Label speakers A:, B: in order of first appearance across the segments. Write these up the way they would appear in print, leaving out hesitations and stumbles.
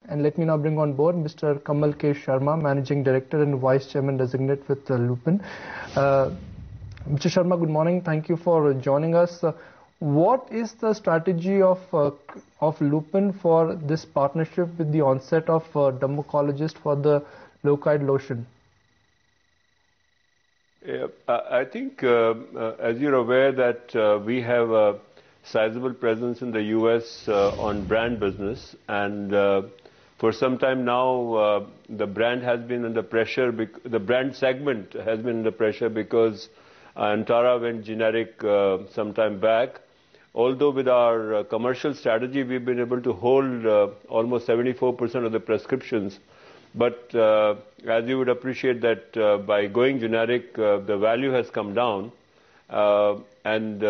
A: And let me now bring on board Mr. Kamal K. Sharma, Managing Director and Vice Chairman Designate with Lupin. Mr. Sharma, good morning. Thank you for joining us. What is the strategy of Lupin for this partnership with the onset of dermatologist for the Locoid lotion?
B: Yeah, I think, as you're aware, that we have a sizable presence in the U.S. On brand business, and for some time now, the brand has been under pressure. The brand segment has been under pressure because Antara went generic some time back. Although with our commercial strategy, we've been able to hold almost 74% of the prescriptions. But as you would appreciate that by going generic, the value has come down. And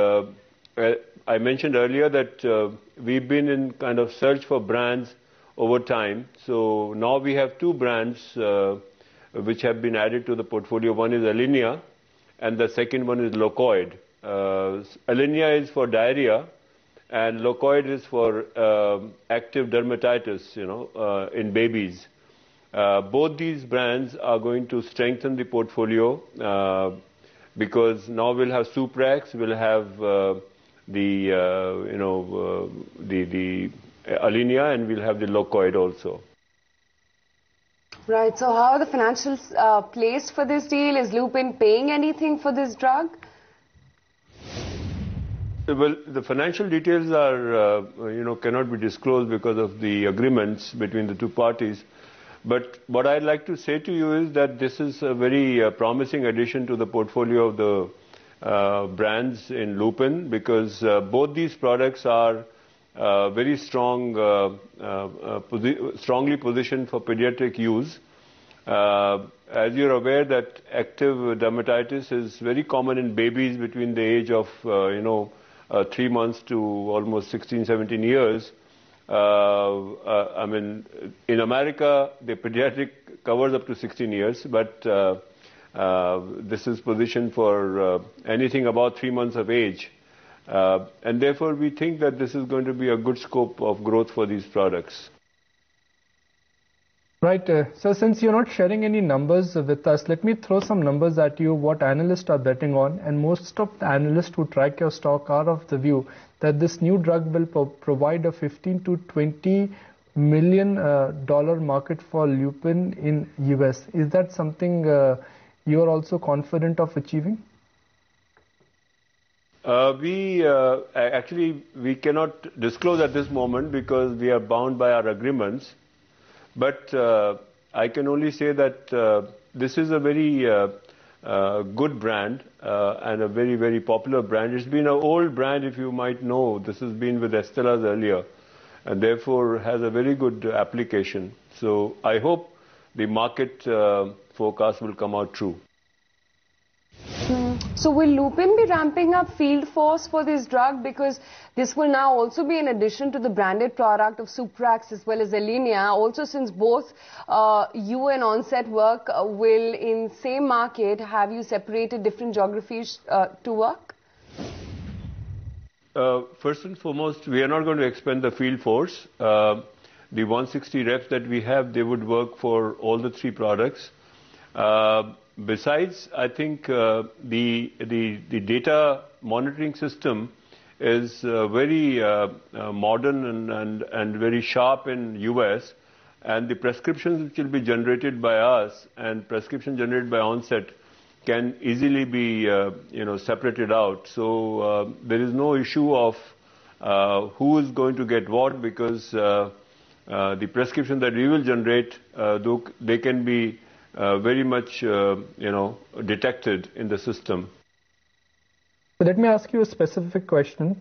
B: I mentioned earlier that we've been in kind of search for brands over time. So now we have two brands which have been added to the portfolio. One is Alinea and the second one is Locoid. Alinea is for diarrhea and Locoid is for active dermatitis, in babies. Both these brands are going to strengthen the portfolio because now we'll have Suprax, we'll have the Alinea, and we'll have the Locoid also.
C: Right. So how are the financials placed for this deal? Is Lupin paying anything for this drug?
B: Well, the financial details are, cannot be disclosed because of the agreements between the two parties. But what I'd like to say to you is that this is a very promising addition to the portfolio of the brands in Lupin, because both these products are very strongly positioned for pediatric use. As you're aware that active dermatitis is very common in babies between the age of 3 months to almost 16, 17 years. I mean, in America, the pediatric covers up to 16 years, but this is positioned for anything about 3 months of age. And therefore, we think that this is going to be a good scope of growth for these products.
A: Right. So since you're not sharing any numbers with us, let me throw some numbers at you, what analysts are betting on. And most of the analysts who track your stock are of the view that this new drug will provide a $15 to $20 million market for Lupin in US. Is that something you're also confident of achieving?
B: We cannot disclose at this moment because we are bound by our agreements. But I can only say that this is a very good brand and a very, very popular brand. It's been an old brand, if you might know. This has been with Estelas earlier, and therefore has a very good application. So I hope the market forecast will come out true.
C: So will Lupin be ramping up field force for this drug, because this will now also be in addition to the branded product of Suprax as well as Alinea, also since both you and Onset work will in same market, have you separated different geographies to work?
B: First and foremost, we are not going to expand the field force. The 160 reps that we have, they would work for all the three products. Besides, I think the data monitoring system is very modern and very sharp in US, and the prescriptions which will be generated by us and prescription generated by Onset can easily be separated out. So there is no issue of who is going to get what, because the prescription that we will generate, they can be very much, detected in the system.
A: So let me ask you a specific question.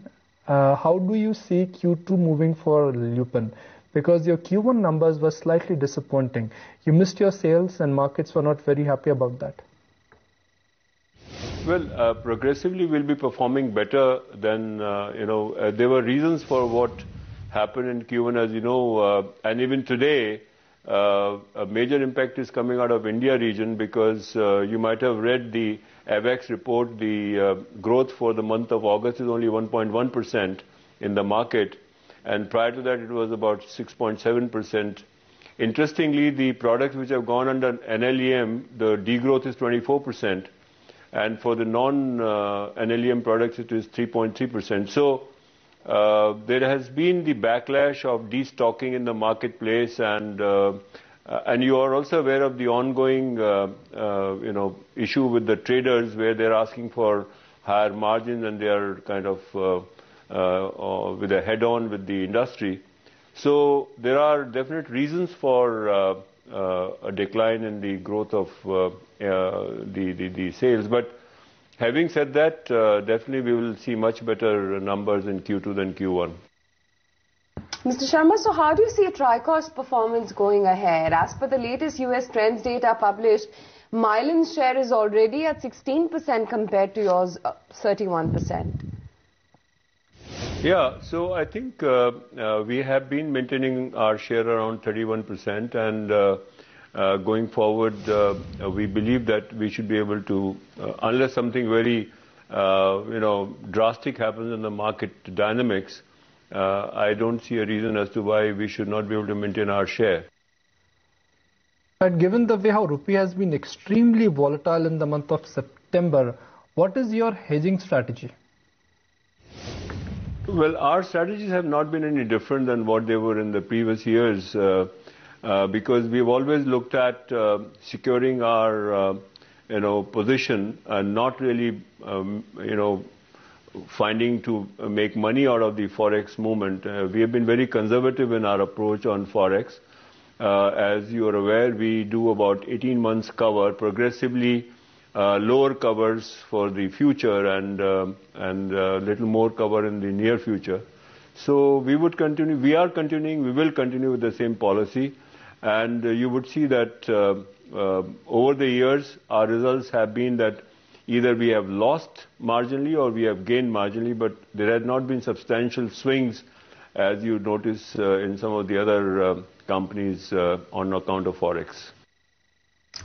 A: How do you see Q2 moving for Lupin? Because your Q1 numbers were slightly disappointing. You missed your sales and markets were not very happy about that.
B: Well, progressively we'll be performing better than, there were reasons for what happened in Q1, as you know, and even today, a major impact is coming out of India region, because you might have read the AVEX report. The growth for the month of August is only 1.1% in the market, and prior to that it was about 6.7%. Interestingly, the products which have gone under NLEM, the degrowth is 24%, and for the non-NLEM products, it is 3.3%. So there has been the backlash of destocking in the marketplace, and you are also aware of the ongoing, issue with the traders, where they're asking for higher margins, and they are kind of with a head-on with the industry. So there are definite reasons for a decline in the growth of the sales. But having said that, definitely we will see much better numbers in Q2 than Q1.
C: Mr. Sharma, so how do you see Tricor's performance going ahead? As per the latest US trends data published, Mylan's share is already at 16% compared to yours 31%.
B: Yeah, so I think we have been maintaining our share around 31%, and going forward, we believe that we should be able to, unless something very, drastic happens in the market dynamics, I don't see a reason as to why we should not be able to maintain our share.
A: But given the way how rupee has been extremely volatile in the month of September, what is your hedging strategy?
B: Well, our strategies have not been any different than what they were in the previous years, because we've always looked at securing our, position and not really, finding to make money out of the forex movement. We have been very conservative in our approach on forex. As you are aware, we do about 18 months cover, progressively lower covers for the future, and little more cover in the near future. So we would continue, we are continuing, we will continue with the same policy, and you would see that over the years our results have been that either we have lost marginally or we have gained marginally, but there had not been substantial swings as you notice in some of the other companies on account of forex.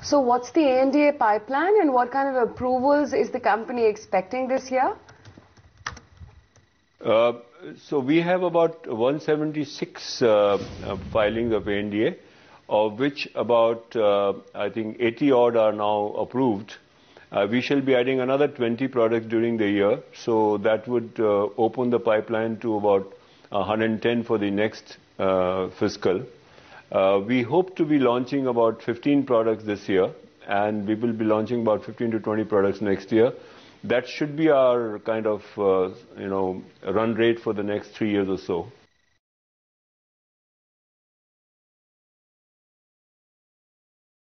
C: So what's the ANDA pipeline, and what kind of approvals is the company expecting this year?
B: So we have about 176 filings of ANDA, of which about, I think, 80 odd are now approved. We shall be adding another 20 products during the year, so that would open the pipeline to about 110 for the next fiscal. We hope to be launching about 15 products this year, and we will be launching about 15 to 20 products next year. That should be our kind of, run rate for the next 3 years or so.